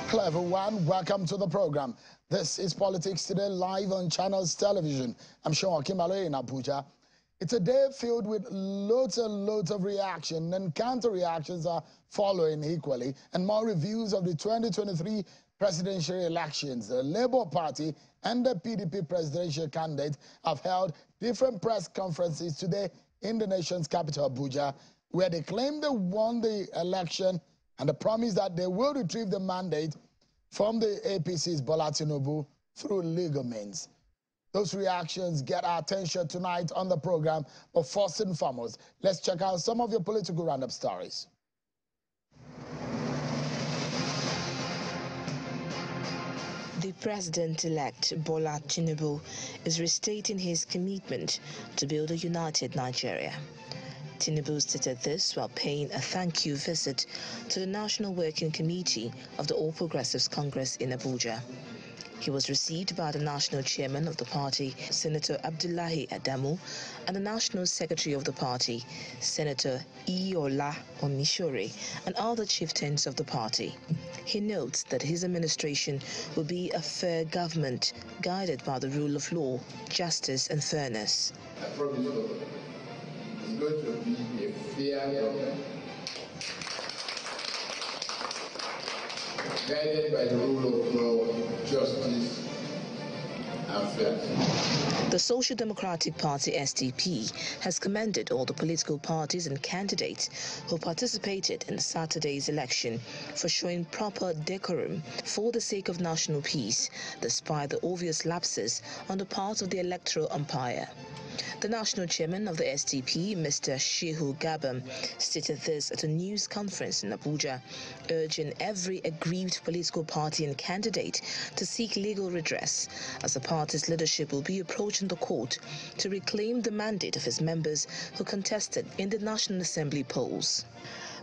Hello everyone, welcome to the program. This is Politics Today live on Channels Television. I'm Sean Kimalo in Abuja. It's a day filled with loads and loads of reaction, and counter-reactions are following equally, and more reviews of the 2023 presidential elections. The Labour Party and the PDP presidential candidate have held different press conferences today in the nation's capital, Abuja, where they claim they won the election and the promise that they will retrieve the mandate from the APC's Bola Tinubu through legal means. Those reactions get our attention tonight on the program, but first and foremost, let's check out some of your political roundup stories. The president-elect Bola Tinubu is restating his commitment to build a united Nigeria. Tinubu stated this while paying a thank-you visit to the National Working Committee of the All Progressives Congress in Abuja. He was received by the national chairman of the party, Senator Abdullahi Adamu, and the national secretary of the party, Senator Iola Omishore, and other chieftains of the party. He notes that his administration will be a fair government guided by the rule of law, justice and fairness. I promise you, it's going to be a fair government, guided by the rule of law, justice, and fairness. The Social Democratic Party SDP has commended all the political parties and candidates who participated in Saturday's election for showing proper decorum for the sake of national peace, despite the obvious lapses on the part of the electoral umpire. The national chairman of the SDP, Mr. Shehu Gabam, stated this at a news conference in Abuja, urging every aggrieved political party and candidate to seek legal redress, as the party's leadership will be approaching the court to reclaim the mandate of his members who contested in the National Assembly polls.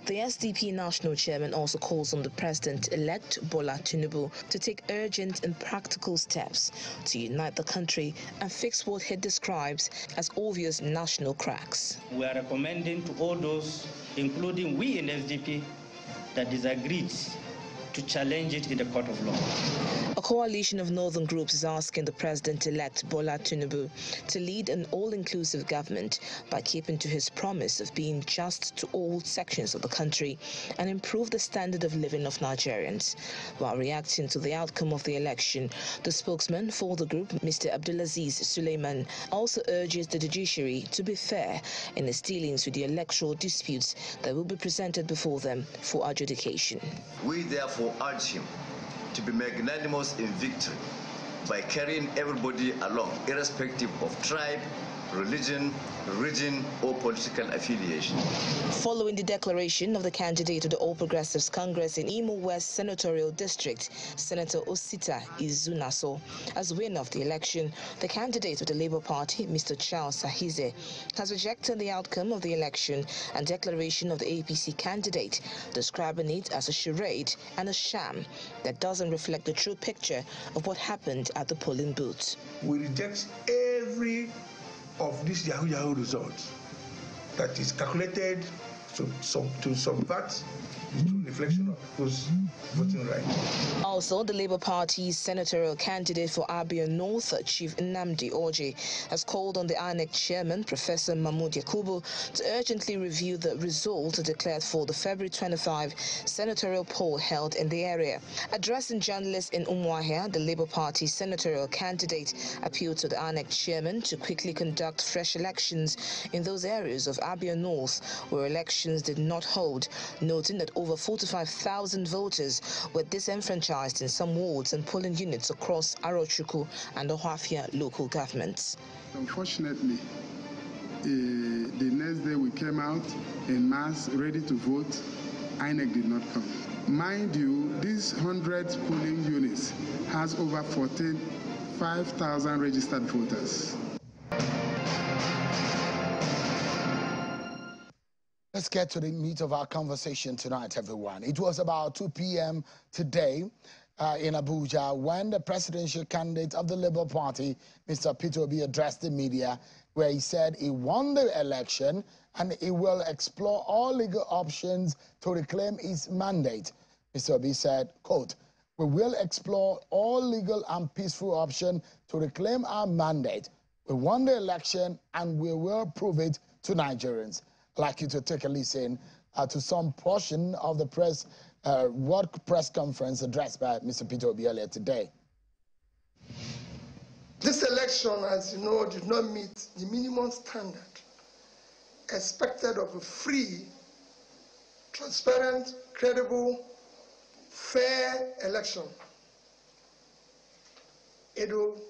The SDP national chairman also calls on the president-elect Bola Tinubu to take urgent and practical steps to unite the country and fix what he describes as obvious national cracks. We are recommending to all those, including we in SDP, that disagreed to challenge it in the court of law. A coalition of northern groups is asking the president-elect Bola Tinubu to lead an all-inclusive government by keeping to his promise of being just to all sections of the country and improve the standard of living of Nigerians. While reacting to the outcome of the election, the spokesman for the group, Mr. Abdulaziz Suleiman, also urges the judiciary to be fair in its dealings with the electoral disputes that will be presented before them for adjudication. We therefore urge him to be magnanimous in victory by carrying everybody along, irrespective of tribe, religion, region, or political affiliation. Following the declaration of the candidate of the All Progressives Congress in Imo West Senatorial District, Senator Osita Izunaso, as winner of the election, the candidate of the Labour Party, Mr. Charles Sahize, has rejected the outcome of the election and declaration of the APC candidate, describing it as a charade and a sham that doesn't reflect the true picture of what happened at the polling booth. We reject every of these Yahoo results that is calculated to subvert the true reflection of people's voting rights. Also, the Labour Party's senatorial candidate for Abia North, Chief Nnamdi Orji, has called on the INEC chairman, Professor Mahmood Yakubu, to urgently review the results declared for the February 25 senatorial poll held in the area. Addressing journalists in Umuahia, the Labour Party senatorial candidate appealed to the INEC chairman to quickly conduct fresh elections in those areas of Abia North where elections did not hold, noting that over 45,000 voters were disenfranchised in some wards and polling units across Arochukwu and Ohafia local governments. Unfortunately, the next day we came out en masse ready to vote. INEC did not come. Mind you, these 100 polling units has over 5,000 registered voters. Let's get to the meat of our conversation tonight, everyone. It was about 2 p.m. today in Abuja when the presidential candidate of the Labour Party, Mr. Peter Obi, addressed the media, where he said he won the election and he will explore all legal options to reclaim his mandate. Mr. Obi said, quote, We will explore all legal and peaceful options to reclaim our mandate. We won the election and we will prove it to Nigerians. I'd like you to take a listen to some portion of the press conference addressed by Mr. Peter Obi earlier today. This election, as you know, did not meet the minimum standard expected of a free, transparent, credible, fair election. It will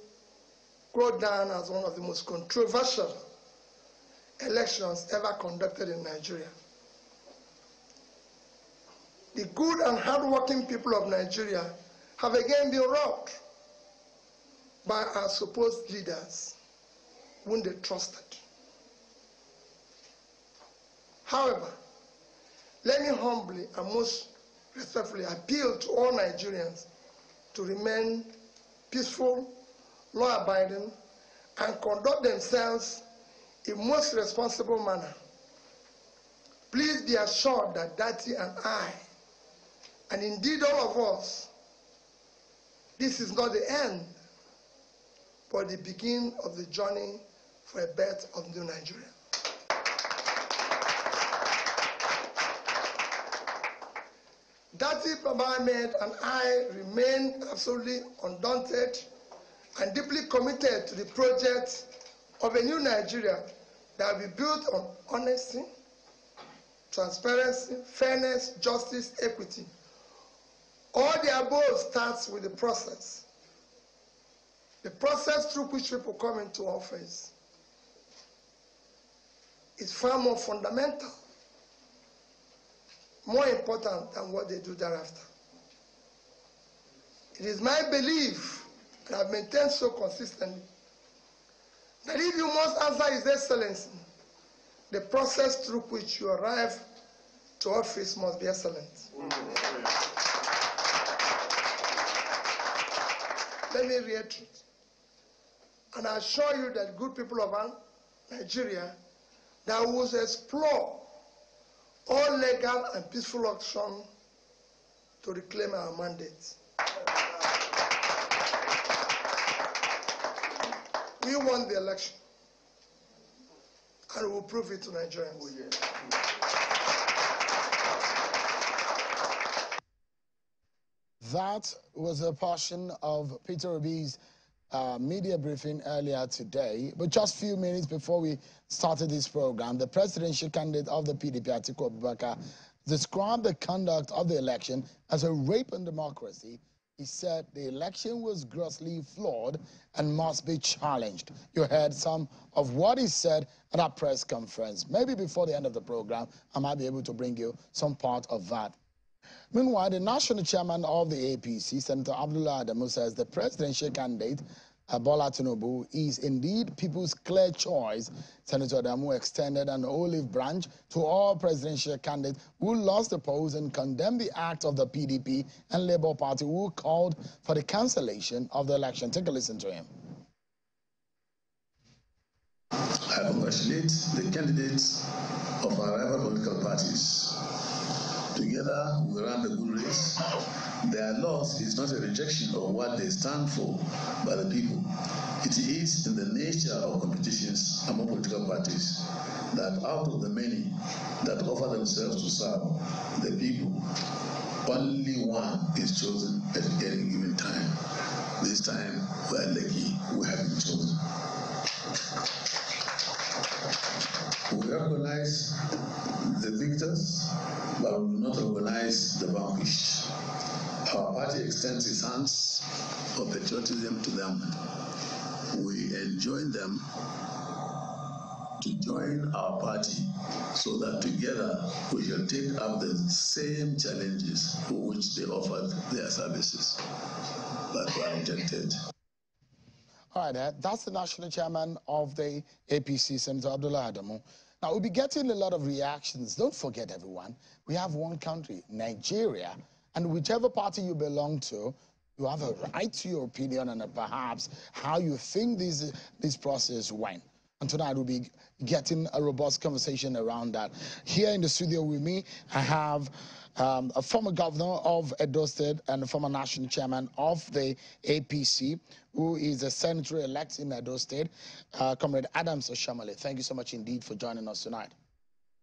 go down as one of the most controversial elections ever conducted in Nigeria. The good and hard-working people of Nigeria have again been robbed by our supposed leaders whom they trusted. However, let me humbly and most respectfully appeal to all Nigerians to remain peaceful, law-abiding, and conduct themselves in most responsible manner. Please be assured that Dati and I, and indeed all of us, this is not the end, but the beginning of the journey for a birth of new Nigeria. Dati Baba Ahmed and I remain absolutely undaunted and deeply committed to the project of a new Nigeria that will be built on honesty, transparency, fairness, justice, equity. All the above starts with the process. The process through which people come into office is far more fundamental, more important than what they do thereafter. It is my belief, and I've maintained so consistently, that if you must answer His Excellency, the process through which you arrive to office must be excellent. Let me reiterate, and I assure you that good people of Nigeria, that we will explore all legal and peaceful action to reclaim our mandates. We won the election, and we will prove it to Nigerians. That was a portion of Peter Obi's media briefing earlier today. But just a few minutes before we started this program, the presidential candidate of the PDP, Atiku Abubakar, described the conduct of the election as a rape on democracy. He said the election was grossly flawed and must be challenged. You heard some of what he said at our press conference. Maybe before the end of the program, I might be able to bring you some part of that. Meanwhile, the national chairman of the APC, Senator Abdullah Adamu, says the presidential candidate, Bola Tinubu, is indeed people's clear choice. Senator Adamu extended an olive branch to all presidential candidates who lost the polls and condemned the act of the PDP and Labour Party who called for the cancellation of the election. Take a listen to him. I congratulate the candidates of our rival political parties. Together, we ran the good race. Their loss is not a rejection of what they stand for by the people. It is in the nature of competitions among political parties that out of the many that offer themselves to serve the people, only one is chosen at any given time. This time, we are lucky we have been chosen. We recognize the victors, but we do not recognize the vanquished. Our party extends its hands of patriotism to them. We enjoin them to join our party so that together we shall take up the same challenges for which they offered their services, but were rejected. All right, that's the national chairman of the APC, Senator Abdullah Adamu. Now, we'll be getting a lot of reactions. Don't forget, everyone, we have one country, Nigeria, and whichever party you belong to, you have a right to your opinion and perhaps how you think this process went. And tonight we'll be getting a robust conversation around that. Here in the studio with me, I have a former governor of Edo State and a former national chairman of the APC, who is a senator-elect in Edo State, Comrade Adams Oshamale. Thank you so much indeed for joining us tonight.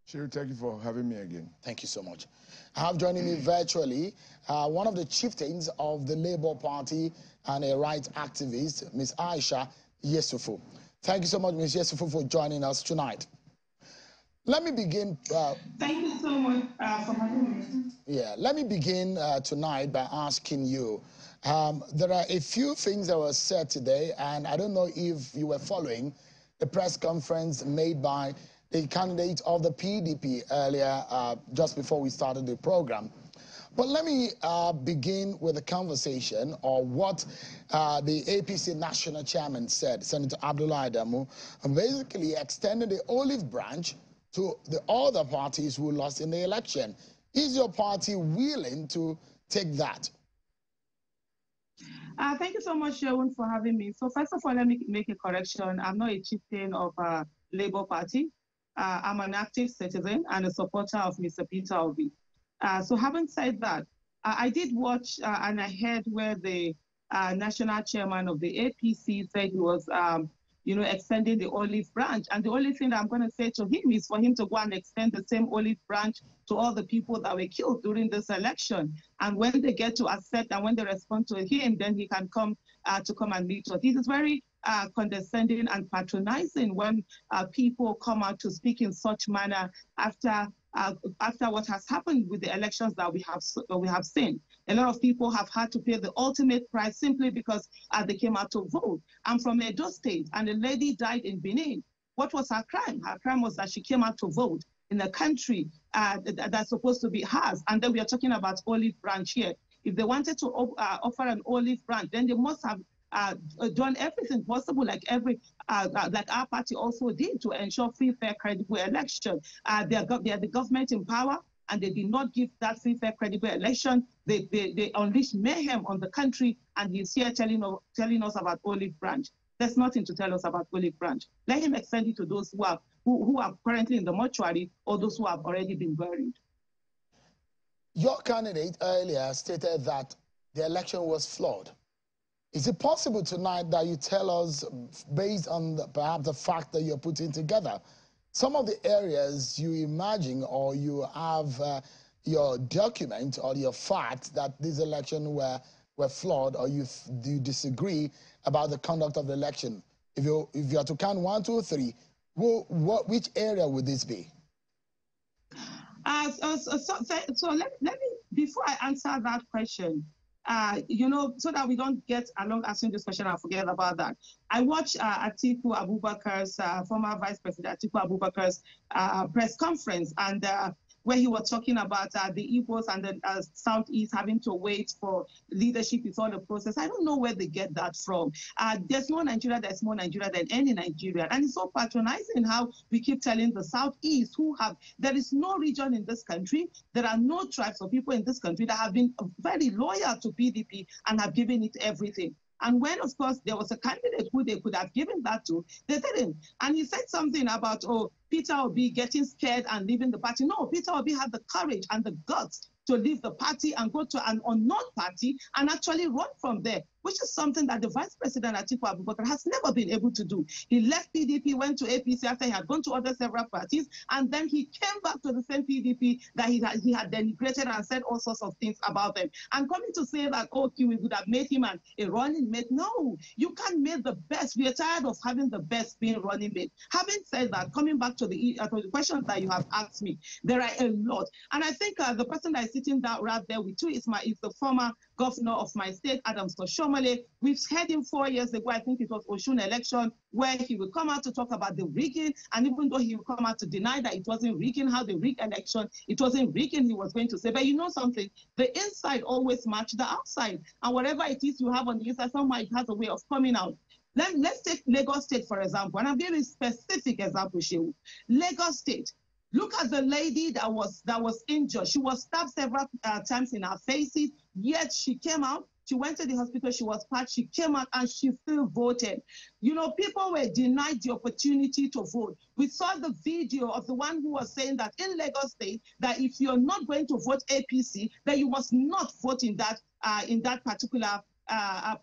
Sure, thank you for having me again. Thank you so much. I have joining me virtually one of the chieftains of the Labour Party and a rights activist, Ms. Aisha Yesufu. Thank you so much, Ms. Yesufu, for joining us tonight. Let me begin. Thank you so much for having me. Yeah, let me begin tonight by asking you. There are a few things that were said today, and I don't know if you were following the press conference made by the candidate of the PDP earlier, just before we started the program. But let me begin with a conversation on what the APC national chairman said, Senator Abdullah Adamu, and basically extended the olive branch to the other parties who lost in the election. Is your party willing to take that? Thank you so much, Sherwin, for having me. So first of all, let me make a correction. I'm not a chieftain of Labour Party. I'm an active citizen and a supporter of Mr. Peter Obi. So having said that, I did watch and I heard where the national chairman of the APC said he was, extending the olive branch. And the only thing that I'm going to say to him is for him to go and extend the same olive branch to all the people that were killed during this election. And when they get to accept and when they respond to him, then he can come and meet us. This is very condescending and patronizing when people come out to speak in such manner after what has happened with the elections that we have seen. A lot of people have had to pay the ultimate price simply because they came out to vote. I'm from Edo State, and a lady died in Benin. What was her crime? Her crime was that she came out to vote in a country that's supposed to be hers. And then we are talking about olive branch here. If they wanted to offer an olive branch, then they must have done everything possible, like our party also did, to ensure free, fair, credible election. They are the government in power, and they did not give that free, fair, credible election. They unleashed mayhem on the country, and he's here telling us about olive branch. There's nothing to tell us about olive branch. Let him extend it to those who are currently in the mortuary or those who have already been buried. Your candidate earlier stated that the election was flawed. Is it possible tonight that you tell us, based on perhaps the fact that you're putting together, some of the areas you imagine or you have your document or your fact that this election were flawed, or do you disagree about the conduct of the election? If you are to count 1, 2, 3, which area would this be? So let me, before I answer that question, so that we don't get along asking this question and forget about that. I watched Atiku Abubakar's, former Vice President Atiku Abubakar's press conference, and where he was talking about the Igbos and the Southeast having to wait for leadership is all the process. I don't know where they get that from. There's no Nigeria that's more Nigeria than any Nigeria. And it's so patronizing how we keep telling the Southeast there is no region in this country, there are no tribes or people in this country that have been very loyal to PDP and have given it everything. And when, of course, there was a candidate who they could have given that to, they didn't. And he said something about, Peter Obi getting scared and leaving the party. No, Peter Obi had the courage and the guts to leave the party and go to an unknown party and actually run from there, which is something that the Vice President Atiku Abubakar has never been able to do. He left PDP, went to APC after he had gone to other several parties, and then he came back to the same PDP that he had denigrated and said all sorts of things about them. And coming to say that, we would have made him a running mate. No, you can't make the best. We are tired of having the best being running mate. Having said that, coming back to the questions that you have asked me, there are a lot. And I think the person that is sitting down right there with you is the former governor of my state, Adams Oshamale. We've heard him 4 years ago, I think it was Osun election, where he will come out to talk about the rigging, and even though he will come out to deny that it wasn't rigging, how they rigged election, it wasn't rigging, he was going to say. But you know something, the inside always match the outside, and whatever it is you have on the inside, somehow it has a way of coming out. Let's take Lagos State, for example, and I'm giving a specific example, Shehu. Lagos State. Look at the lady that was injured. She was stabbed several times in her faces, yet she came out. She went to the hospital, she was patched, she came out and she still voted. You know, people were denied the opportunity to vote. We saw the video of the one who was saying that in Lagos State, that if you're not going to vote APC, then you must not vote in that particular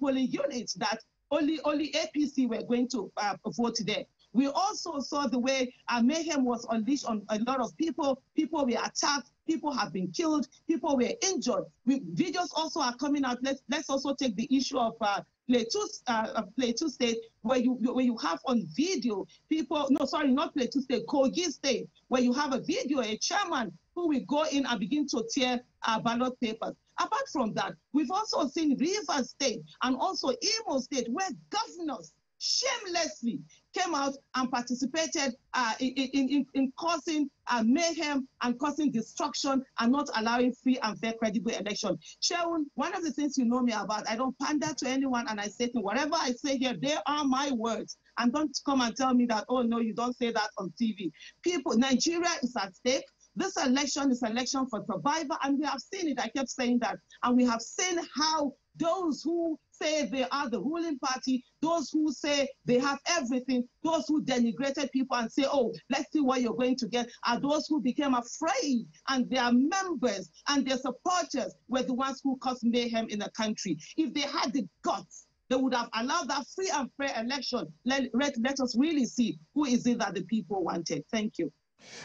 polling unit, that only APC were going to vote there. We also saw the way mayhem was unleashed on a lot of people. People were attacked. People have been killed. People were injured. Videos also are coming out. Let's also take the issue of Plateau State, where you have on video people. No, sorry, not Plateau State, Kogi State, where you have a video, a chairman who will go in and begin to tear ballot papers. Apart from that, we've also seen Rivers State and also Imo State, where governors shamelessly came out and participated in causing mayhem and causing destruction and not allowing free and fair, credible election. Shaun, one of the things you know me about, I don't pander to anyone, and I say whatever I say here, they are my words. And don't come and tell me that, oh no, you don't say that on TV. People, Nigeria is at stake. This election is an election for survival, and we have seen it. I kept saying that. And we have seen how those who say they are the ruling party, those who say they have everything, those who denigrated people and say, oh, let's see what you're going to get, are those who became afraid, and their members and their supporters were the ones who caused mayhem in the country. If they had the guts, they would have allowed that free and fair election. Let us really see who is it that the people wanted. Thank you.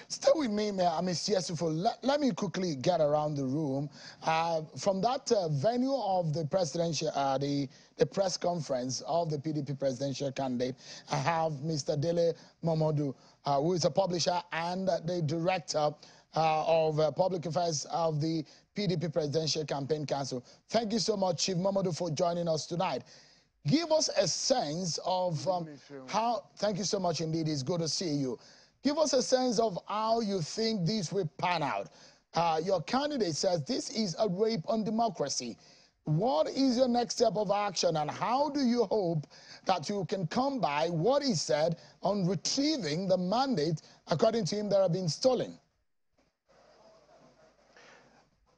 Stay with me, Ms. Yesufo. Let me quickly get around the room. From that venue of the presidential, the press conference of the PDP presidential candidate, I have Mr. Dele Momodu, who is a publisher and the director of public affairs of the PDP Presidential Campaign Council. Thank you so much, Chief Momodu, for joining us tonight. Give us a sense of how, thank you so much indeed, it's good to see you. Give us a sense of how you think this will pan out. Your candidate says this is a rape on democracy. What is your next step of action, and how do you hope that you can come by what he said on retrieving the mandate, according to him, that have been stolen?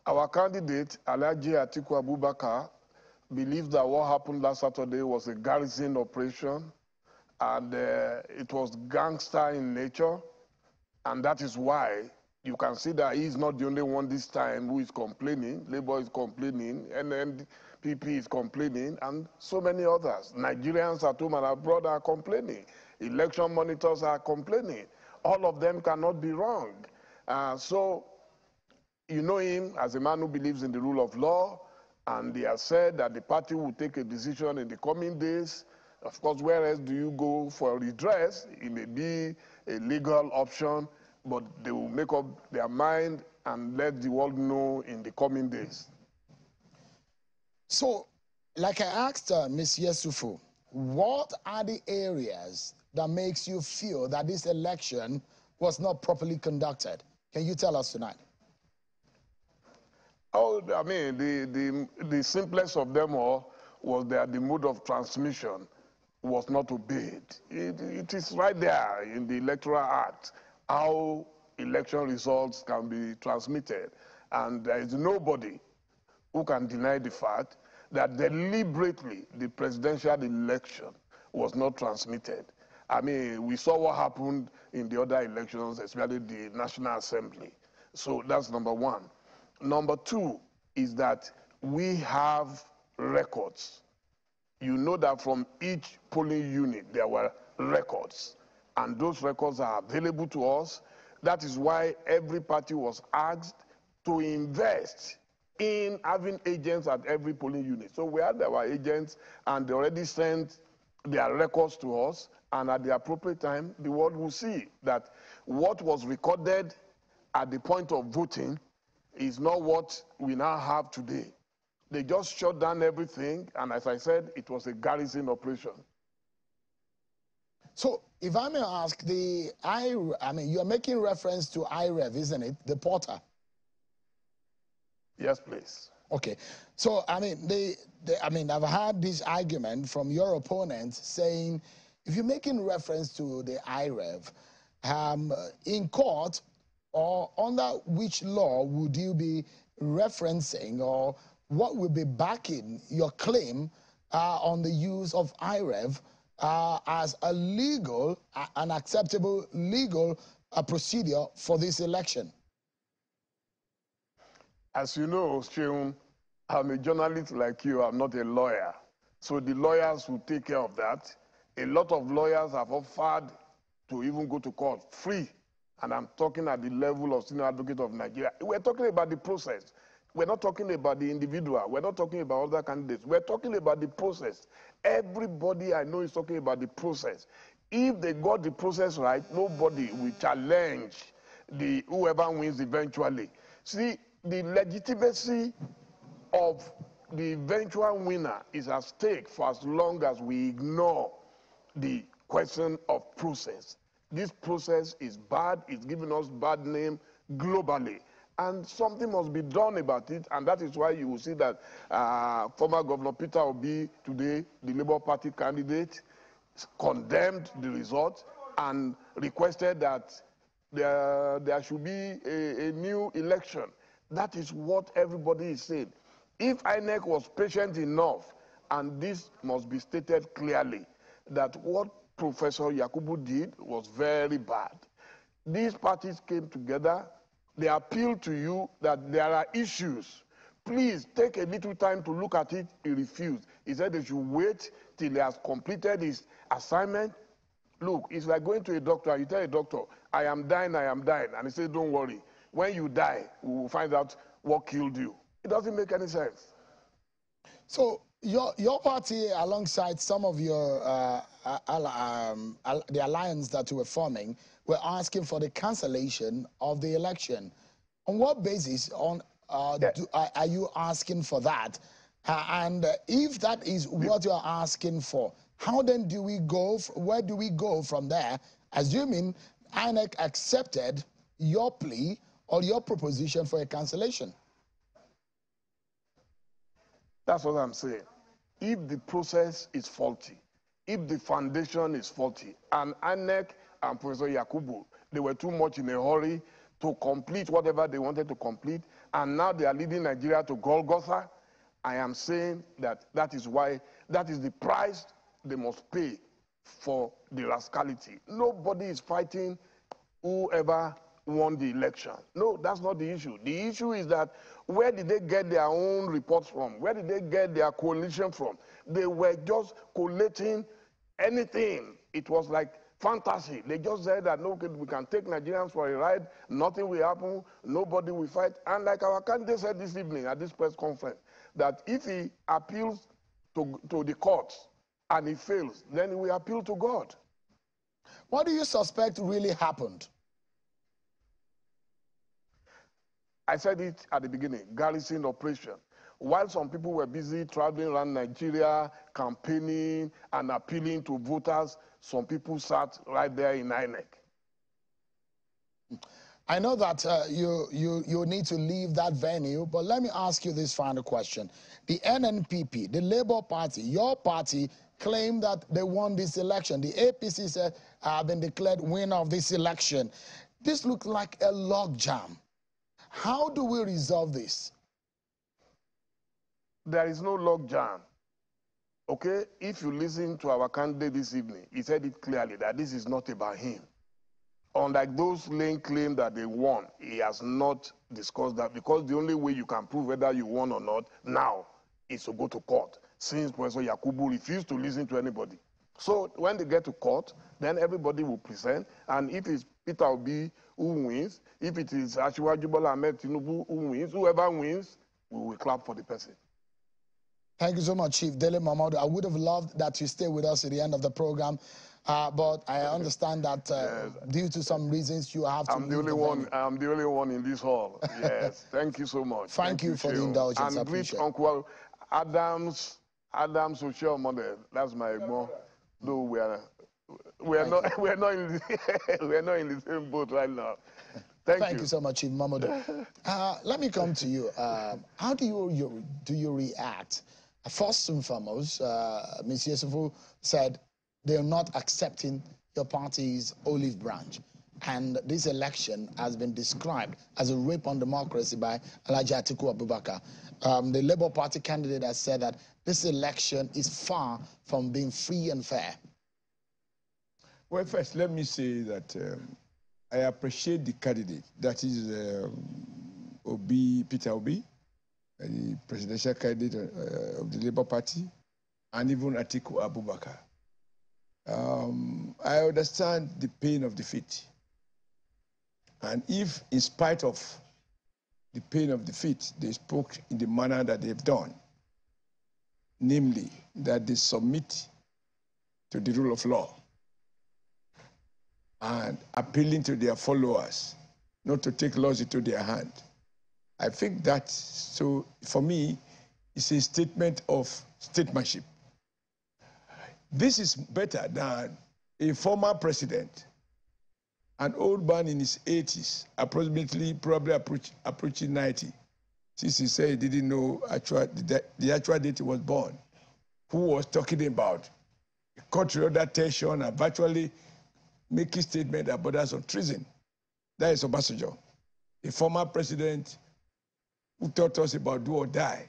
Our candidate, Alhaji Atiku Abubakar, believes that what happened last Saturday was a garrison operation, and it was gangster in nature, and that is why you can see that he's not the only one this time who is complaining. Labour is complaining, NPP is complaining, and so many others. Nigerians at home and abroad are complaining. Election monitors are complaining. All of them cannot be wrong. So you know him as a man who believes in the rule of law, and he has said that the party will take a decision in the coming days. Of course, where else do you go for redress? It may be a legal option, but they will make up their mind and let the world know in the coming days. So, like I asked Ms. Yesufo, what are the areas that makes you feel that this election was not properly conducted? Can you tell us tonight? Oh, I mean, the simplest of them all was that the mode of transmission was not obeyed. It is right there in the Electoral Act, how election results can be transmitted. And there is nobody who can deny the fact that deliberately the presidential election was not transmitted. I mean, we saw what happened in the other elections, especially the National Assembly. So that's number one. Number two is that we have records. You know that from each polling unit, there were records, and those records are available to us. That is why every party was asked to invest in having agents at every polling unit. So we had our agents, and they already sent their records to us, and at the appropriate time, the world will see that what was recorded at the point of voting is not what we now have today. They just shut down everything, and as I said, it was a garrison operation. So, if I may ask, I mean, you're making reference to IREV, isn't it? The portal. Yes, please. Okay. So, I mean, I've had this argument from your opponent saying, if you're making reference to the IREV, in court, or under which law would you be referencing, or what will be backing your claim on the use of IREV as a legal, an acceptable legal procedure for this election? As you know, Sheung, I'm a journalist like you. I'm not a lawyer. So the lawyers will take care of that. A lot of lawyers have offered to even go to court free. And I'm talking at the level of Senior Advocate of Nigeria. We're talking about the process. We're not talking about the individual. We're not talking about other candidates. We're talking about the process. Everybody I know is talking about the process. If they got the process right, nobody will challenge whoever wins eventually. See, the legitimacy of the eventual winner is at stake for as long as we ignore the question of process. This process is bad. It's giving us bad name globally. And something must be done about it. And that is why you will see that former Governor Peter Obi, today the Labour Party candidate, condemned the result and requested that there should be a new election. That is what everybody is saying. If INEC was patient enough, and this must be stated clearly, that what Professor Yakubu did was very bad. These parties came together. They appealed to you that there are issues. Please take a little time to look at it. He refused. He said they should wait till he has completed his assignment. Look, it's like going to a doctor and you tell a doctor, I am dying, and he says, don't worry. When you die, we will find out what killed you. It doesn't make any sense. So your party, alongside some of your the alliance that you were forming, were asking for the cancellation of the election. On what basis are you asking for that? And if that is what you're asking for, how then do we go? Where do we go from there? Assuming INEC accepted your plea or your proposition for a cancellation. That's what I'm saying. If the process is faulty, if the foundation is faulty, and INEC and Professor Yakubu, they were too much in a hurry to complete whatever they wanted to complete, and now they are leading Nigeria to Golgotha, I am saying that that is the price they must pay for the rascality. Nobody is fighting whoever won the election. No, that's not the issue. The issue is that where did they get their own reports from? Where did they get their coalition from? They were just collating anything. It was like fantasy. They just said that, no, we can take Nigerians for a ride, nothing will happen, nobody will fight. And like our candidate said this evening at this press conference, that if he appeals to the courts and he fails, then he will appeal to God. What do you suspect really happened? I said it at the beginning, garrison operation. While some people were busy traveling around Nigeria, campaigning and appealing to voters, some people sat right there in INEC. I know that you need to leave that venue, but let me ask you this final question. The NNPP, the Labour Party, your party, claimed that they won this election. The APC said, I've been declared winner of this election. This looks like a logjam. How do we resolve this? There is no logjam. Okay? If you listen to our candidate this evening, he said it clearly that this is not about him. Unlike those laying claim that they won, he has not discussed that, because the only way you can prove whether you won or not now is to go to court, since Professor Yakubu refused to listen to anybody. So when they get to court, then everybody will present, and if it's Peter Obi who wins, if it is Asiwaju Bola Ahmed Tinubu who wins, whoever wins, we will clap for the person. Thank you so much, Chief Dele Momodu. I would have loved that you stay with us at the end of the program, but I understand that due to some reasons you have to leave the venue. I'm the only one in this hall. Yes, thank you so much. Thank you for the indulgence. And greet Uncle Adam's social model. That's my mom. Though we're not in the same boat right now. Thank you so much, Chief Momodu. Let me come to you. How do you react? First and foremost, Ms. Yesufu said they're not accepting your party's olive branch. And this election has been described as a rape on democracy by Atiku Abubakar. The Labour Party candidate has said that this election is far from being free and fair. Well, first, let me say that I appreciate the candidate. That is Peter Obi, the presidential candidate of the Labour Party, and even Atiku Abubakar. I understand the pain of defeat. And if, in spite of the pain of defeat, they spoke in the manner that they've done, namely that they submit to the rule of law and appealing to their followers not to take laws into their hand, I think that, so for me, it's a statement of statesmanship. This is better than a former president, an old man in his 80s, approximately, probably approaching 90, since he said he didn't know the actual date he was born, who was talking about country under tension and virtually making statements that borders on treason. That is Obasanjo, a former president who taught us about do or die,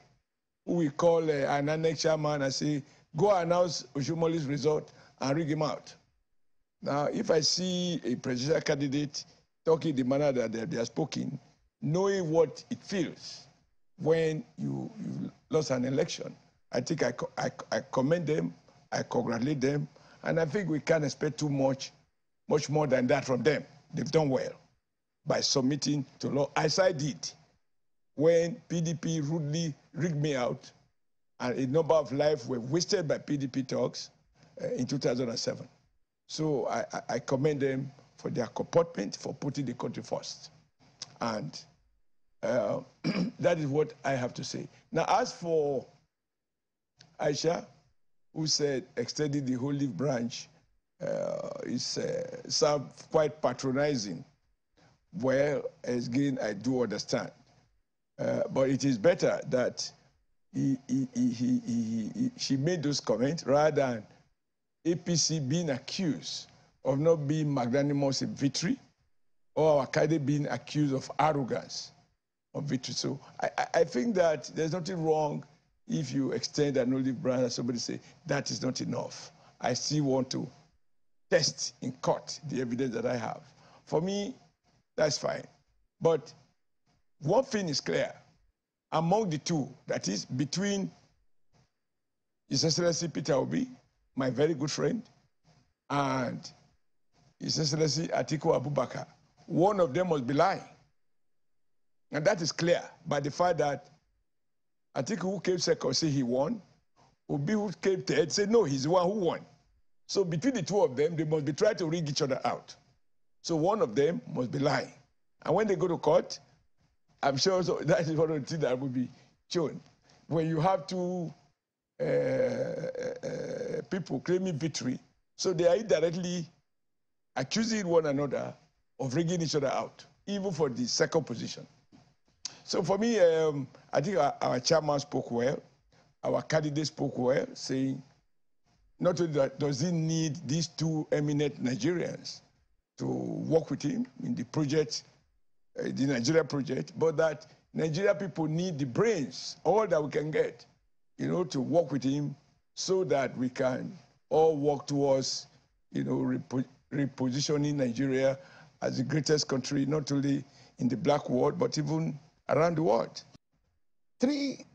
who we call an annexure man and say, go announce Oshomoli's result and rig him out. Now, if I see a presidential candidate talking the manner that they are speaking, knowing what it feels when you lost an election, I think I commend them, I congratulate them, and I think we can't expect much more than that from them. They've done well by submitting to law, as I did when PDP rudely rigged me out, and a number of lives were wasted by PDP talks in 2007. So I commend them for their comportment, for putting the country first. And that is what I have to say. Now, as for Aisha, who said extending the olive branch is some quite patronizing, well, again, I do understand. But it is better that she made those comments rather than APC being accused of not being magnanimous in victory, or our candidate being accused of arrogance of victory. So I think that there's nothing wrong if you extend an olive branch and somebody say, that is not enough. I still want to test in court the evidence that I have. For me, that's fine. But one thing is clear. Among the two, that is between His Excellency Peter Obi, my very good friend, and His Excellency Atiku Abubakar, one of them must be lying. And that is clear by the fact that Atiku, who came second, said he won. Obi, who came third, said no, he's the one who won. So between the two of them, they must be trying to rig each other out. So one of them must be lying. And when they go to court, I'm sure that is one of the things that will be shown. When you have two people claiming victory, so they are indirectly accusing one another of rigging each other out, even for the second position. So for me, I think our chairman spoke well, our candidate spoke well, saying not only that does he need these two eminent Nigerians to work with him in the project, the Nigeria project, but that Nigeria people need the brains, all that we can get, you know, to work with him so that we can all work towards, you know, repositioning Nigeria as the greatest country, not only in the black world, but even around the world. 3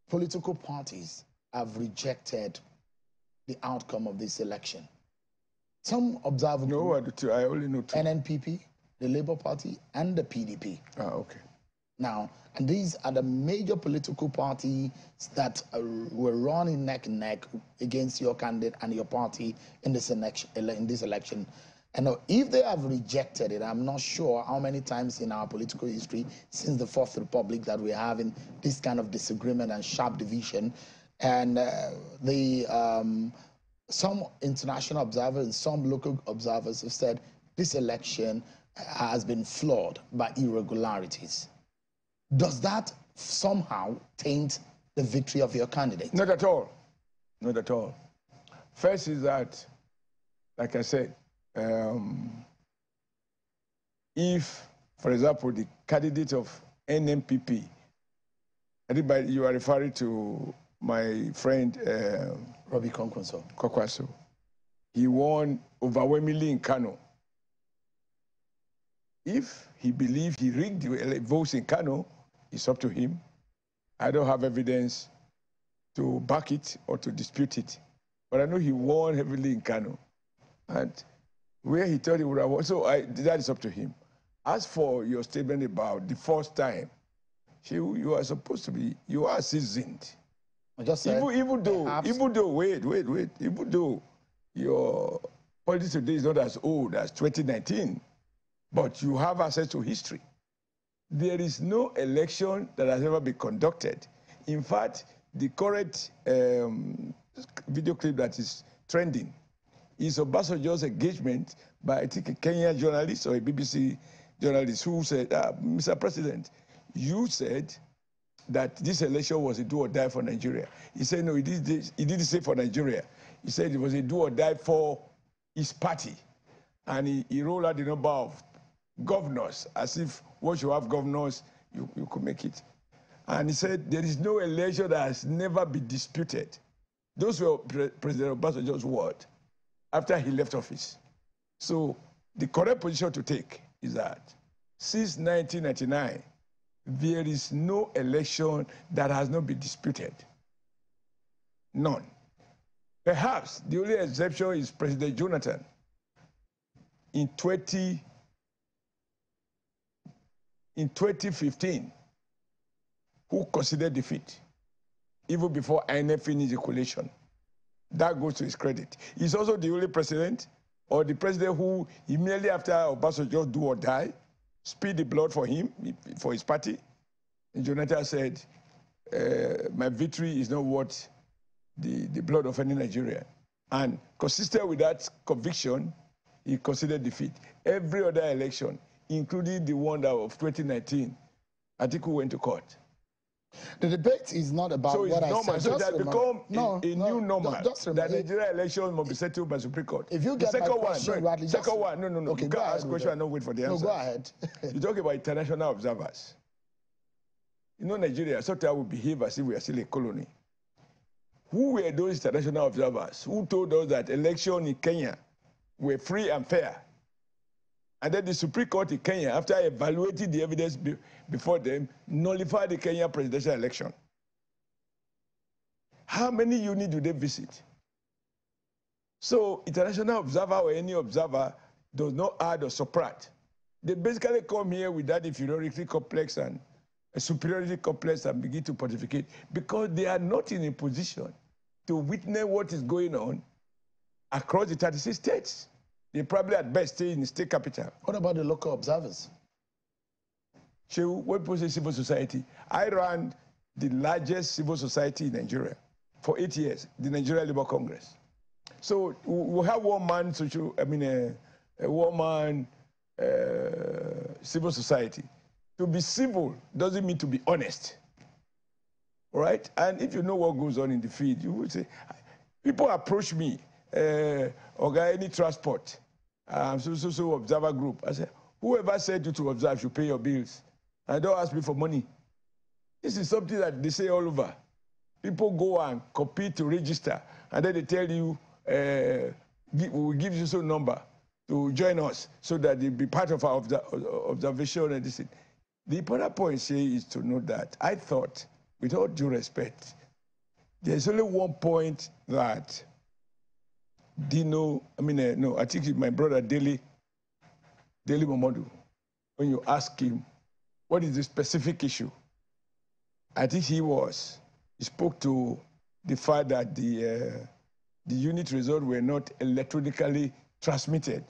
political parties have rejected the outcome of this election. Some observe No, I only know 2. NNPP, the Labour Party, and the PDP. Ah, okay. Now, and these are the major political parties that were running neck and neck against your candidate and your party in this election. And if they have rejected it, I'm not sure how many times in our political history since the Fourth Republic that we're having this kind of disagreement and sharp division. And some international observers and some local observers have said this election has been flawed by irregularities. Does that somehow taint the victory of your candidate? Not at all. Not at all. First is that, like I said, if, for example, the candidate of NMPP, anybody, you are referring to my friend Robbie Kwankwaso. He won overwhelmingly in Kano. If he believes he rigged the votes in Kano, it's up to him. I don't have evidence to back it or to dispute it. But I know he won heavily in Kano. And where he thought he would have won, so that is up to him. As for your statement about the first time, you are supposed to be, you are seasoned. I just said, even though your politics today is not as old as 2019, but you have access to history. There is no election that has ever been conducted. In fact, the current video clip that is trending is Obasanjo's engagement by, I think, a Kenyan journalist or a BBC journalist who said, Mr. President, you said that this election was a do or die for Nigeria. He said, no, he didn't say for Nigeria. He said it was a do or die for his party. And he rolled out the number of governors, as if once you have governors, you could make it. And he said there is no election that has never been disputed. Those were President Obasanjo's words after he left office. So the correct position to take is that since 1999, there is no election that has not been disputed. None. Perhaps the only exception is President Jonathan in 2015, who considered defeat, even before INEC finished the collation. That goes to his credit. He's also the only president, or the president who immediately after Obasanjo do or die, spilled the blood for him, for his party. And Jonathan said, my victory is not worth the blood of any Nigerian. And consistent with that conviction, he considered defeat. Every other election, including the one of 2019, Atiku went to court. The debate is not about what I said. So it has become a new normal that Nigeria election must be settled by Supreme Court. If you get the second my question, one, no. Okay, you can't ask question and not wait for the answer. No, go ahead. You talk about international observers. You know, Nigeria, sometimes we behave as if we are still a colony. Who were those international observers who told us that elections in Kenya were free and fair? And then the Supreme Court in Kenya, after evaluating the evidence before them, nullified the Kenya presidential election. How many units do they visit? So international observer or any observer does not add or subtract. They basically come here with that inferiority complex and a superiority complex and begin to pontificate because they are not in a position to witness what is going on across the 36 states. They probably at best stay in the state capital. What about the local observers? When people say civil society, I ran the largest civil society in Nigeria for 8 years, the Nigeria Labour Congress. So we have one man civil society. To be civil doesn't mean to be honest, all right? And if you know what goes on in the field, you will say, people approach me, any transport, so observer group. I said, whoever said you to observe should pay your bills. And don't ask me for money. This is something that they say all over. People go and compete to register, and then they tell you, we will give you some number to join us so that they'll be part of our observation and this thing. The important point here is to note that I thought, with all due respect, there's only one point that I think my brother Dele Momodu, when you ask him, what is the specific issue? I think he spoke to the fact that the unit results were not electronically transmitted.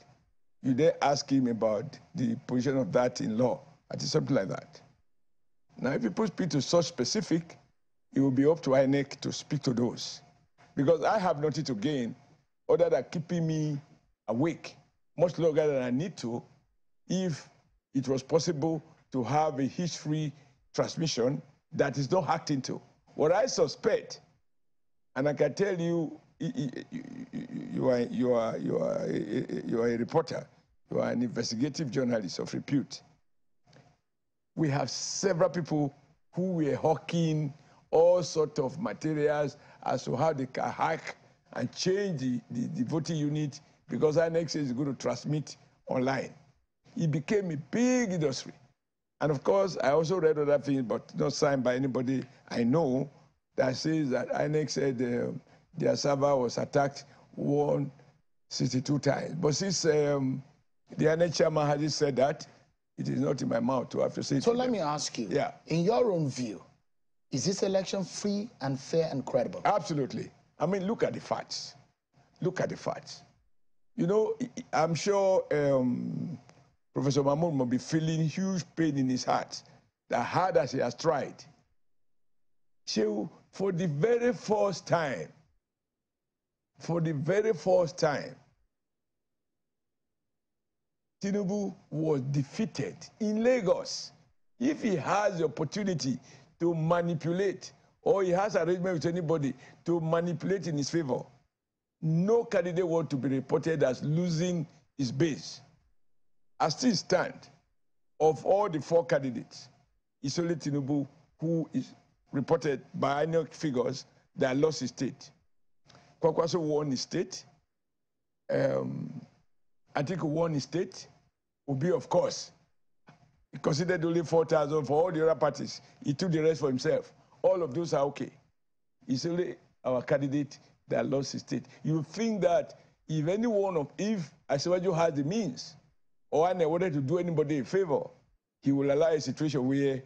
You then ask him about the position of that in law. I think something like that. Now, if people speak to such specific, it will be up to INEC to speak to those. Because I have nothing to gain other than keeping me awake much longer than I need to if it was possible to have a history transmission that is not hacked into. What I suspect, and I can tell you, you are a reporter, You are an investigative journalist of repute. We have several people who were hawking all sorts of materials as to how they can hack and change the voting unit because INEC is going to transmit online. It became a big industry. And of course, I also read other things, but not signed by anybody I know, that says that INEC said their server was attacked 162 times. But since the INEC chairman hasn't said that, it is not in my mouth to have to say it. So let me ask you, in your own view, is this election free and fair and credible? Absolutely. I mean, look at the facts. Look at the facts. You know, I'm sure Professor Mahmoud will be feeling huge pain in his heart, that hard as he has tried. So, for the very first time, Tinubu was defeated in Lagos. If he has the opportunity to manipulate, or he has arrangement with anybody to manipulate in his favor, no candidate wants to be reported as losing his base. As things stand, of all the 4 candidates, it's only Tinubu who is reported by INEC figures that lost his state. Kwakwaso won his state. Atiku won his state. Obi, of course, he considered only 4,000 for all the other parties. He took the rest for himself. All of those are okay. It's only our candidate that lost his state. You think that if any one of, if Asiwaju has the means, or I wanted to do anybody a favor, he will allow a situation where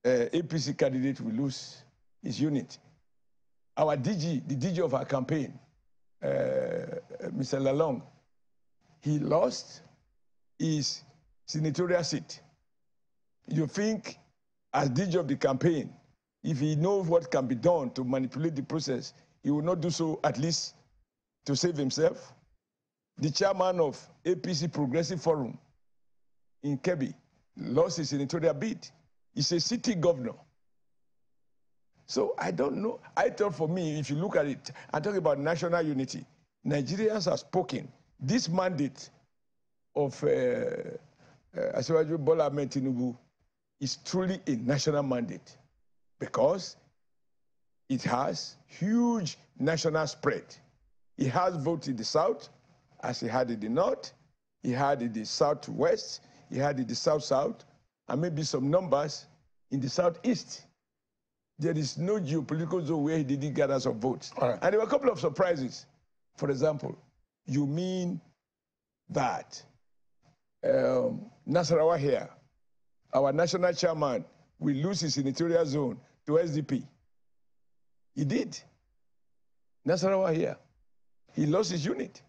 APC candidate will lose his unit. Our DG, the DG of our campaign, Mr. Lalong, he lost his senatorial seat. You think, as DG of the campaign, if he knows what can be done to manipulate the process, he will not do so at least to save himself? The chairman of APC Progressive Forum in Kebbi lost his senatorial bid. He's a city governor. So I don't know. I thought for me, if you look at it, I'm talking about national unity. Nigerians have spoken. This mandate of Asiwaju Bola Ahmed Tinubu is truly a national mandate because it has huge national spread. It has votes in the south, as he had in the north, he had in the southwest, he had in the south-south, and maybe some numbers in the southeast. There is no geopolitical zone where he didn't gather some votes. And there were a couple of surprises. For example, you mean that Nasarawa here, our national chairman, will lose his senatorial zone to SDP? He did. Nasarawa here, he lost his unit.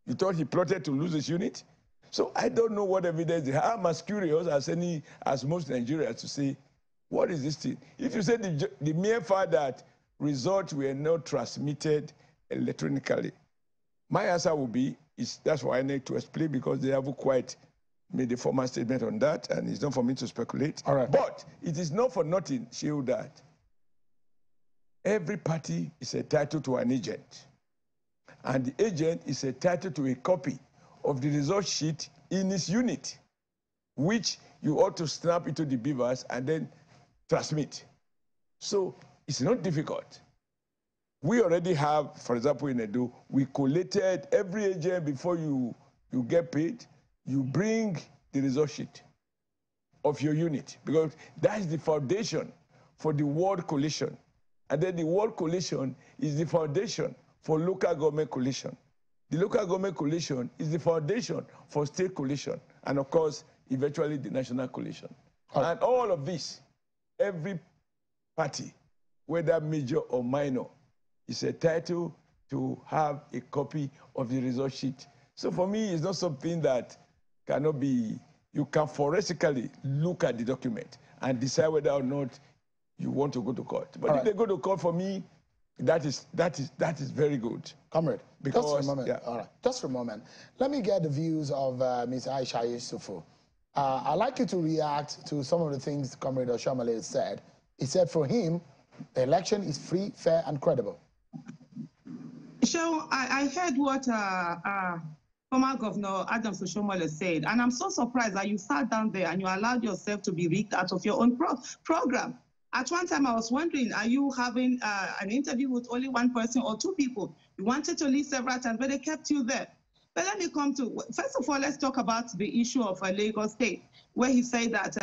You thought he plotted to lose his unit? So I don't know what evidence they have. I'm as curious as most Nigerians to say, what is this thing? If you say the mere fact that results were not transmitted electronically, my answer would be, that's why I need to explain, because they haven't quite made a formal statement on that, and it's not for me to speculate. But it is not for nothing, Shehu, that every party is entitled to an agent. And the agent is entitled to a copy of the result sheet in his unit, which you ought to snap into the beavers and then transmit. So it's not difficult. We already have, for example, in Edo, we collated every agent before you get paid. You bring the result sheet of your unit, because that is the foundation for the ward collation. And then the ward collation is the foundation for local government collation. The local government collation is the foundation for state collation, and of course, eventually the national collation. And all of this, every party, whether major or minor, is entitled to have a copy of the result sheet. So for me, it's not something that cannot be, you can forensically look at the document and decide whether or not you want to go to court. But if they go to court, for me, that is very good. Comrade, because, just for a moment. All right, just for a moment. Let me get the views of Ms. Aisha Yusufu. I'd like you to react to some of the things Comrade Oshamale said. He said for him, the election is free, fair, and credible. So I heard what former Governor Adams Oshiomhole said, and I'm so surprised that you sat down there and you allowed yourself to be rigged out of your own program. At one time, I was wondering, are you having an interview with only one person or two people? You wanted to leave several times, but they kept you there. But let me come to, first of all, let's talk about the issue of Lagos State, where he said that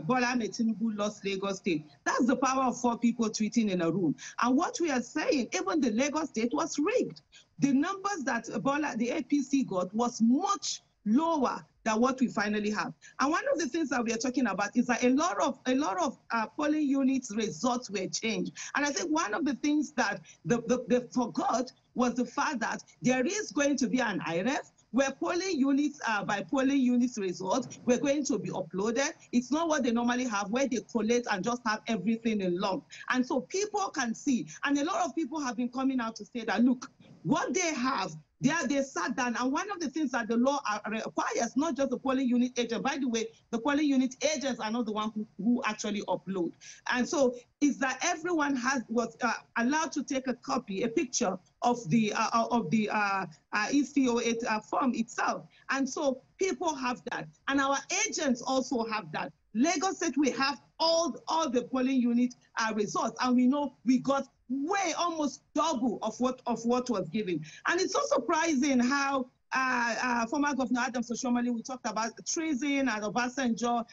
Bola Ahmed Tinubu lost Lagos State. That's the power of 4 people tweeting in a room. And what we are saying, even the Lagos State was rigged. The numbers that the APC got was much lower than what we finally have. And one of the things that we are talking about is that a lot of polling units results were changed. And I think one of the things that they forgot was the fact that there is going to be an IRF where polling units by polling units results were going to be uploaded. It's not what they normally have, where they collate and just have everything in lump. And so people can see, and a lot of people have been coming out to say that, look, what they have, they sat down, and one of the things that the law requires, not just the polling unit agent, by the way, the polling unit agents are not the ones who actually upload. And so is that everyone was allowed to take a copy, a picture of the ECO8 form itself. And so people have that. And our agents also have that. Lagos State, we have all the polling unit results, and we know we got way almost double of what was given. And it's so surprising how former Governor Adams Oshiomhole, we talked about treason, and Obasanjo,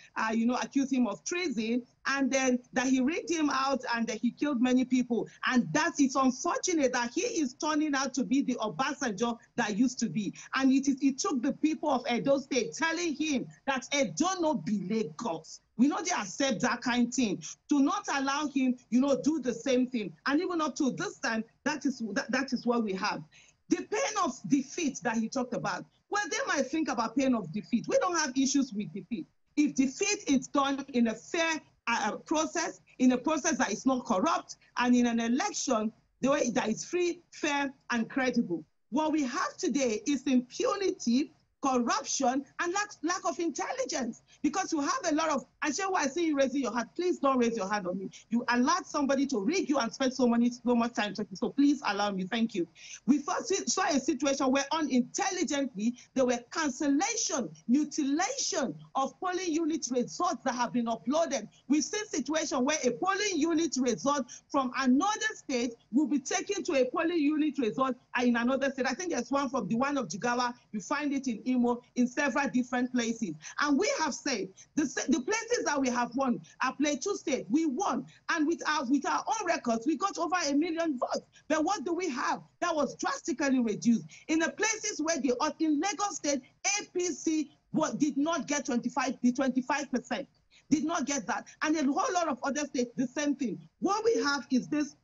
accused him of treason, and then that he rigged him out and that he killed many people. And it's unfortunate that he is turning out to be the Obasanjo that used to be. And it took the people of Edo State telling him that Edo no be Lagos. We know they accept that kind of thing. To not allow him, do the same thing. And even up to this time, that is what we have. The pain of defeat that he talked about, well, they might think about pain of defeat. We don't have issues with defeat. If defeat is done in a fair process, in a process that is not corrupt, and in an election, the way that is free, fair, and credible. What we have today is impunity, corruption, and lack of intelligence. Because you have a lot of, I see you raising your hand. Please don't raise your hand on me. You allowed somebody to rig you and spend so much time talking. So please allow me. Thank you. We first saw a situation where unintelligently there were cancellation, mutilation of polling unit results that have been uploaded. We've seen a situation where a polling unit result from another state will be taken to a polling unit result in another state. I think there's one from the one of Jigawa. You find it in Imo, in several different places. And we have said the places that we have won are Plateau State. We won, and with our own records, we got over 1 million votes. But what do we have? That was drastically reduced. In the places where in Lagos State, APC did not get 25%. Did not get that, and a whole lot of other states the same thing. What we have is this,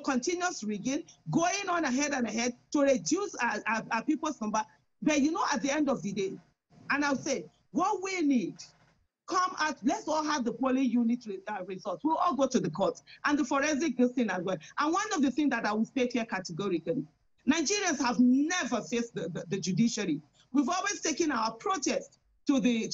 continuous rigging going on ahead and ahead to reduce our people's number. But at the end of the day, and I'll say, what we need, come out, let's all have the polling unit results. We'll all go to the courts and the forensic this thing as well. And one of the things that I will state here categorically, Nigerians have never faced the judiciary. We've always taken our protest to the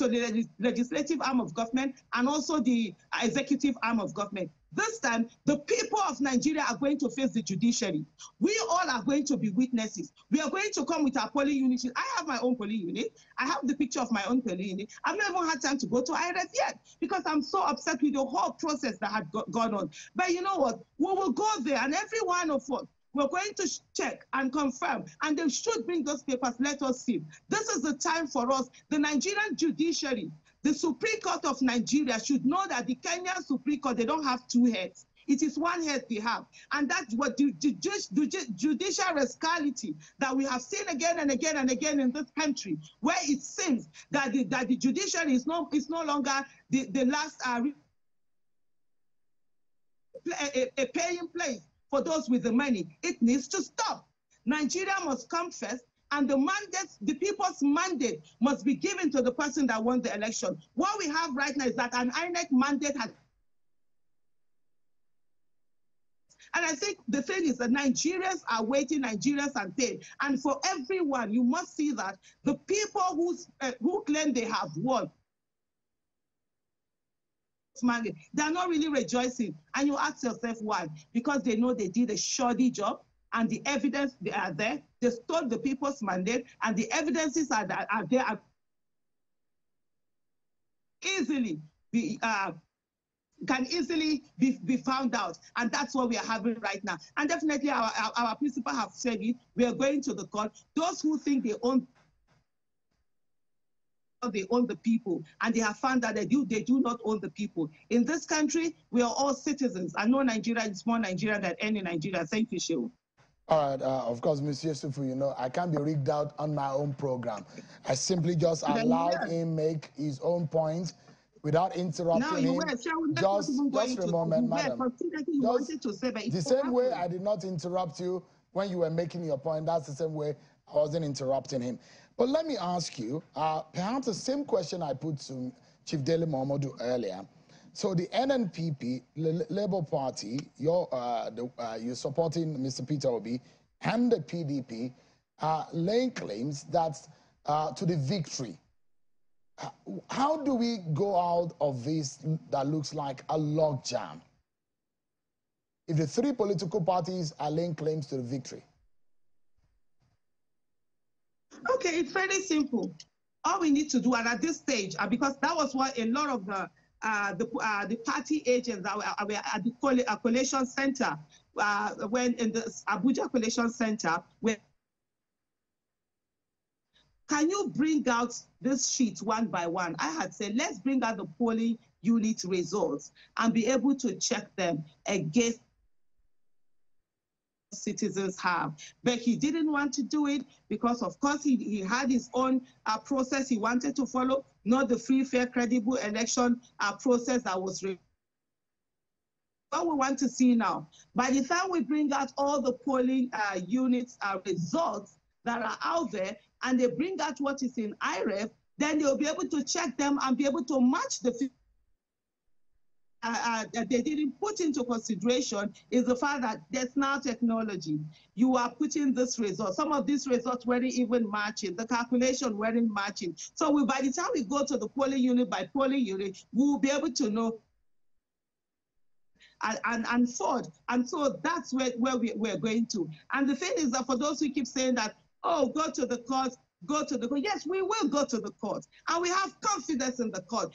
legislative arm of government and also the executive arm of government. This time, the people of Nigeria are going to face the judiciary. We all are going to be witnesses. We are going to come with our polling unit. I have my own polling unit. I have the picture of my own polling unit. I've not even had time to go to IRF yet because I'm so upset with the whole process that had gone on. But you know what? We will go there, and every one of us, we're going to check and confirm, and they should bring those papers. Let us see. This is the time for us. The Nigerian judiciary, the Supreme Court of Nigeria should know that the Kenyan Supreme Court, they don't have two heads. It is one head they have. And that's what the judicial rascality that we have seen again and again and again in this country, where it seems that the judiciary is no longer the last a paying place for those with the money. It needs to stop. Nigeria must come first, and the people's mandate must be given to the person that won the election. What we have right now is that an INEC mandate has. And I think the thing is that Nigerians are waiting, Nigerians are paid. And for everyone, you must see that the people who claim they have won, they're not really rejoicing. And you ask yourself why? Because they know they did a shoddy job. and the evidence they are there. They stole the people's mandate, and the evidences are there. Easily be can easily be found out, and that's what we are having right now. And definitely, our principal have said it. We are going to the court. Those who think they own the people, and they have found that they do not own the people. In this country, we are all citizens, and no Nigerian is more Nigerian than any Nigerian. Thank you, Shehu. All right, of course, Monsieur Sufu, you know, I can't be rigged out on my own program. I simply just allowed him make his own point without interrupting him. Just a moment, madam. The same way I did not interrupt you when you were making your point, that's the same way I wasn't interrupting him. But let me ask you, perhaps the same question I put to Chief Dele Momodu earlier. So the NNPP, Labour Party, you're supporting Mr. Peter Obi, and the PDP laying claims that to the victory. How do we go out of this that looks like a logjam? If the three political parties are laying claims to the victory. Okay, it's very simple. All we need to do, and at this stage, because that was what a lot of the party agents that were at the collation center, when in the Abuja collation center, where can you bring out this sheet one by one? I had said, let's bring out the polling unit results and be able to check them against citizens have. But he didn't want to do it because, of course, he had his own process he wanted to follow, not the free, fair, credible election process that was what we want to see now. By the time we bring out all the polling units results that are out there, and they bring out what is in IREF, then they'll be able to check them and be able to match the that they didn't put into consideration is the fact that there's now technology. You are putting this result. Some of these results weren't even matching. The calculation weren't matching. So by the time we go to the polling unit by polling unit, we'll be able to know and forward. And so that's where we're going to. And the thing is that for those who keep saying that, oh, go to the court, go to the court. Yes, we will go to the court. And we have confidence in the court.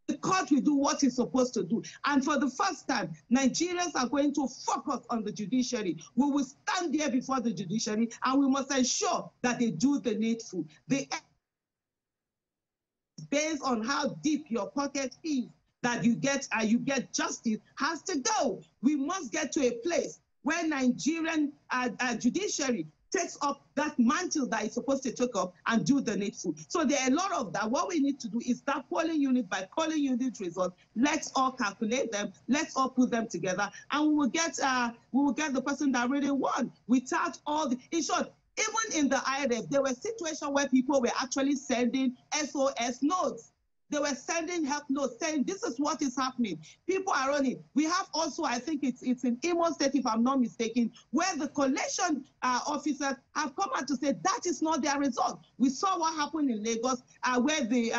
The court will do what it's supposed to do. And for the first time, Nigerians are going to focus on the judiciary. We will stand there before the judiciary, and we must ensure that they do the needful. Based on how deep your pocket is, that you get justice has to go. We must get to a place where Nigerian judiciary takes up that mantle that it's supposed to take up and do the needful. So there are a lot of that. What we need to do is that polling unit by polling unit results. Let's all calculate them. Let's all put them together, and we will get the person that really won without all the. In short, even in the IRF, there were situations where people were actually sending SOS notes. They were sending help notes saying, this is what is happening. People are running. We have also, I think it's in Imo State, if I'm not mistaken, where the collation officers have come out to say that is not their result. We saw what happened in Lagos, where the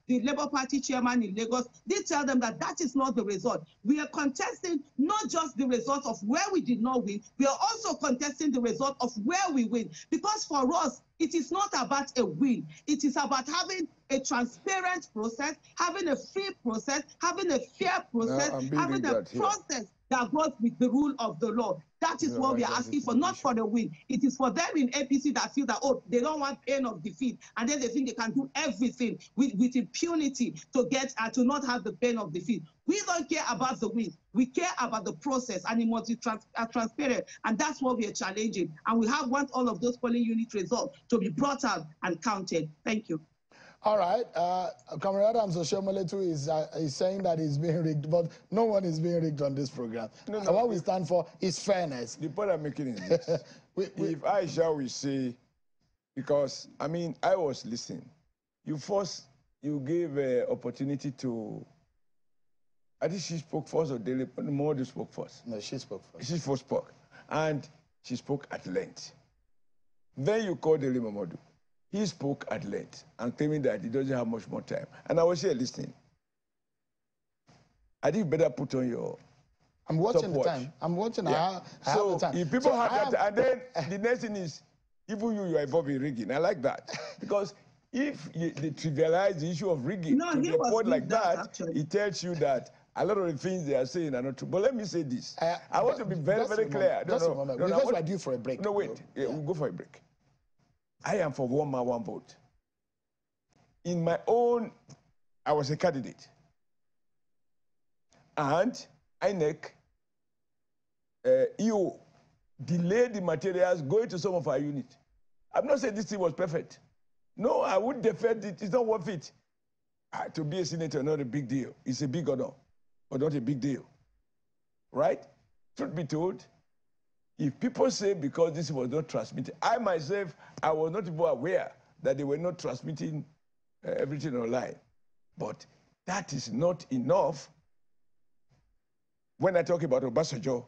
Labour Party chairman in Lagos did tell them that that is not the result. We are contesting not just the result of where we did not win, we are also contesting the result of where we win. Because for us, it is not about a win. It is about having a transparent process, having a free process, having a fair process, having a process that goes with the rule of the law. That is what we are asking for, not for the win. It is for them in APC that feel that, oh, they don't want pain of defeat, and then they think they can do everything with impunity to get to not have the pain of defeat. We don't care about the win. We care about the process, and it must be transparent, and that's what we are challenging. And we want all of those polling unit results to be brought out and counted. Thank you. All right. Comrade Adams Oshomole is saying that he's being rigged, but no one is being rigged on this program. No, what we stand for is fairness. The point I'm making is this. If Aisha will say, because, I mean, I was listening. You gave an opportunity to, I think she spoke first or Dele Momodu spoke first. No, she spoke first. She first spoke. And she spoke at length. Then you called Dele Momodu. He spoke at length and claiming that he doesn't have much more time. And I was here listening. I think you better put on your I'm watching the time. I'm watching. Yeah. I have the time. If people have that, and then the next thing is, even you are involved in rigging. I like that. Because if they trivialize the issue of rigging to the point like that, it tells you that a lot of the things they are saying are not true. But let me say this. I want to be very, very clear. Just a moment. Because we are due for a break. No, wait. Yeah, we'll go for a break. I am for one man, one vote. In my own, I was a candidate. And INEC, EO, delayed the materials going to some of our units. I'm not saying this thing was perfect. No, I would defend it. It's not worth it. To be a senator, not a big deal. It's a big honor, but not a big deal. Right? Truth be told, if people say because this was not transmitted, I myself, I was not even aware that they were not transmitting everything online. But that is not enough. When I talk about Obasanjo,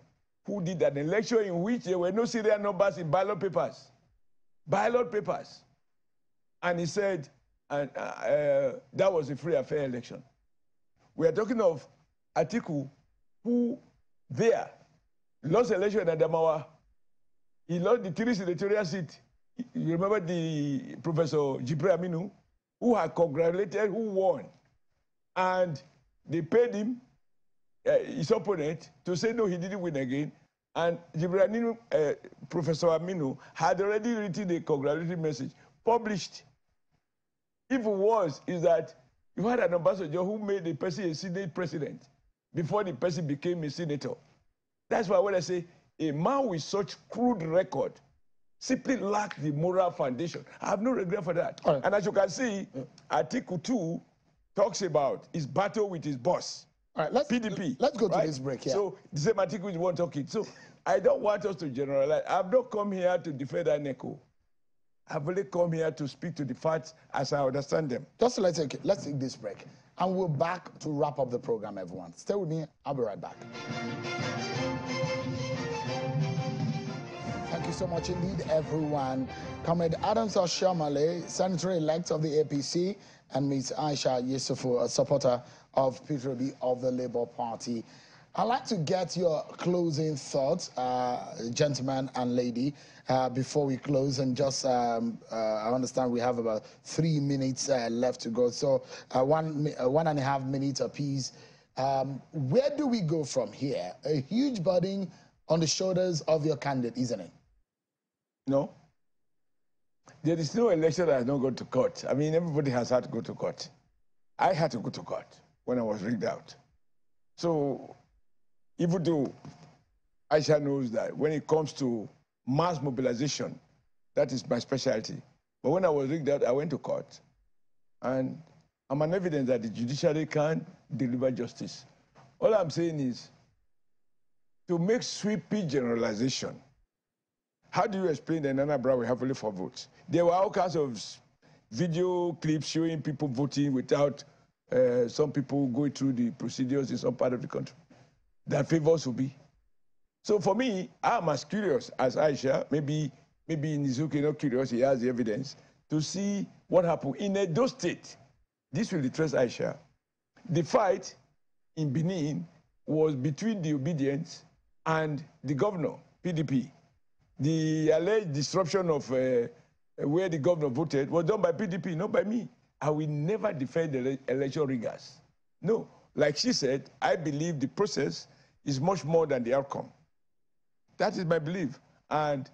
who did an election in which there were no serial numbers in ballot papers. Ballot papers. And he said, that was a free and fair election. We are talking of Atiku, who there lost election in Adamawa. He lost the 3 senatorial seats. You remember the Professor Jibril Aminu, who had congratulated, who won. And they paid him, his opponent, to say no, he didn't win again. And Jibril Aminu, Professor Aminu, had already written a congratulatory message, published. Even worse is that you had an ambassador who made the person a Senate president before the person became a senator. That's why when I say a man with such crude record simply lacks the moral foundation. I have no regret for that. Right. And as you can see, Article 2 talks about his battle with his boss. All right, PDP. Let's go to this break here. So the same article is one talking. So I don't want us to generalize. I've not come here to defend ANECO. I've only come here to speak to the facts as I understand them. Just let's take this break. And we're back to wrap up the program, everyone. Stay with me. I'll be right back. Thank you so much indeed, everyone. Comrade Adams Oshiomhole, Senator-elect of the APC, and Ms. Aisha Yusufu, a supporter of Peter Obi of the Labour Party. I'd like to get your closing thoughts, gentleman and lady, before we close. And just, I understand we have about 3 minutes left to go. So 1.5 minutes apiece. Where do we go from here? A huge burden on the shoulders of your candidate, isn't it? No. There is no election that has not gone to court. I mean, everybody has had to go to court. I had to go to court when I was rigged out. So, even though Aisha knows that when it comes to mass mobilization, that is my specialty. But when I was rigged out, I went to court. And I'm an evidence that the judiciary can deliver justice. All I'm saying is, to make sweeping generalization, how do you explain that Nana Brown will have only 4 votes? There were all kinds of video clips showing people voting without some people going through the procedures in some part of the country. That favors will be. So for me, I'm as curious as Aisha, maybe Nizuki not curious, he has the evidence, to see what happened. In Edo State, this will interest Aisha. The fight in Benin was between the obedience and the governor, PDP. The alleged disruption of where the governor voted was done by PDP, not by me. I will never defend the election riggers. No, like she said, I believe the process is much more than the outcome. That is my belief. And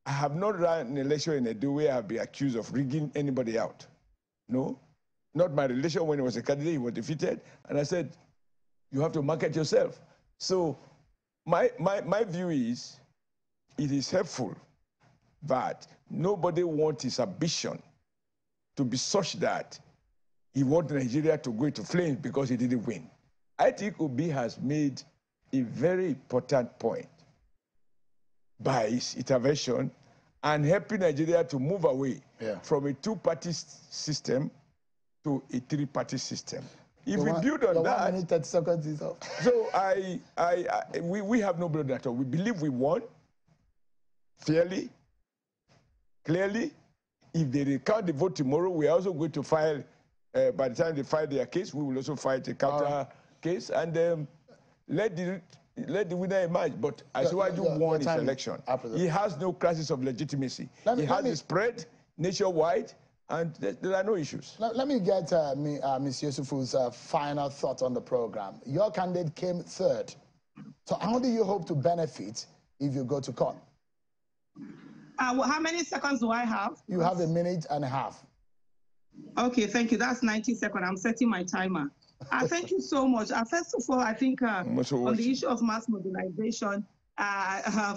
I have not run an election in Edo where I have been accused of rigging anybody out. No, not my relation. When he was a candidate, he was defeated. And I said, you have to market yourself. So my view is, it is helpful that nobody wants his ambition to be such that he wants Nigeria to go into flames because he didn't win. I think Obi has made a very important point by his intervention and helping Nigeria to move away from a 2-party system to a 3-party system. If we build on that, 1 minute 30 seconds is off. So we have no blood at all. We believe we won fairly, clearly. If they recount the vote tomorrow, we are also going to file, by the time they file their case, we will also file a counter case, and let the let the winner emerge. But Asiwaju won his election. He has no crisis of legitimacy. He has the spread nationwide, and there are no issues. Let me get Ms. Yusufu's final thought on the program. Your candidate came third. So how do you hope to benefit if you go to court? Well, how many seconds do I have? You have a minute and a half. Okay, thank you. That's 90 seconds. I'm setting my timer. Thank you so much. First of all, I think on the issue of mass mobilization,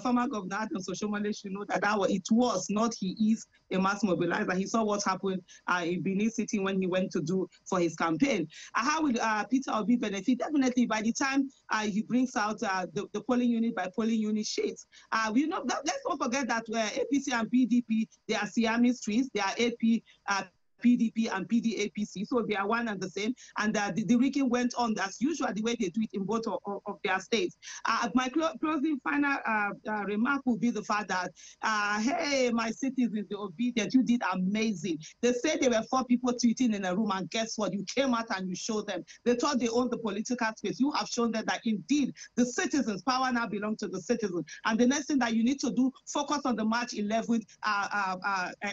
former Governor Adams Oshomole should know that it was not he is a mass mobilizer. He saw what happened in Benin City when he went to do for his campaign. How will Peter Obi benefit? Definitely by the time he brings out the polling unit by polling unit sheets. Let's not forget that APC and PDP, they are Siamese twins. They are AP. PDP and PDAPC, so they are one and the same. And the rigging went on as usual, the way they do it in both of their states. My closing final remark will be the fact that, hey, my citizens, the obedient, you did amazing. They said there were 4 people tweeting in a room, and guess what? You came out and you showed them. They thought they owned the political space. You have shown them that indeed the citizens, power now belongs to the citizens. And the next thing that you need to do, focus on the March 11th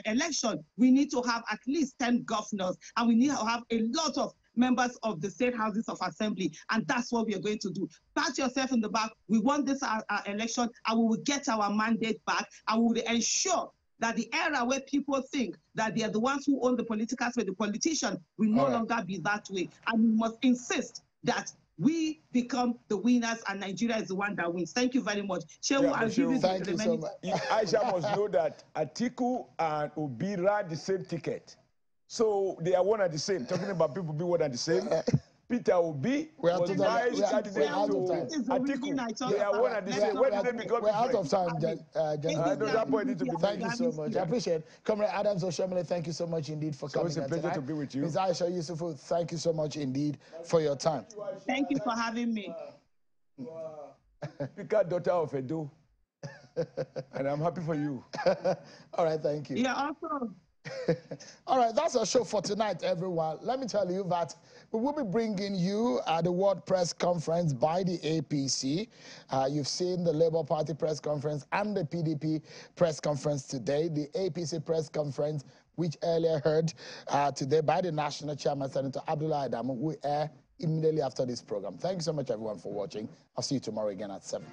election. We need to have at least 10 governors, and we need to have a lot of members of the state houses of assembly, and that's what we are going to do. Pat yourself in the back. We won this election, and we will get our mandate back, and we will ensure that the era where people think that they are the ones who own the political space, the politician, will no longer be that way. And we must insist that we become the winners, and Nigeria is the one that wins. Thank you very much. Thank you so much. Aisha must know that Atiku and Obi ran the same ticket. So they are one and the same. Talking about people being one and the same. Peter Obi was vice candidate to Atiku. They are one and the same. When did they become We're out of time, that point needs to be Thank you so much. I appreciate it. Comrade Adams Oshomole, thank you so much indeed for coming. It's a pleasure to be with you. Ms. Aisha Yusufu, thank you so much indeed for your time. Thank you for having me. Speaker, daughter of Edo. And I'm happy for you. All right, thank you. Yeah, also. All right, that's our show for tonight, everyone. Let me tell you that we will be bringing you the World Press Conference by the APC. You've seen the Labour Party press conference and the PDP press conference today. The APC press conference, which earlier heard today by the National Chairman, Senator Abdullah Adamu, will air immediately after this program. Thank you so much, everyone, for watching. I'll see you tomorrow again at 7.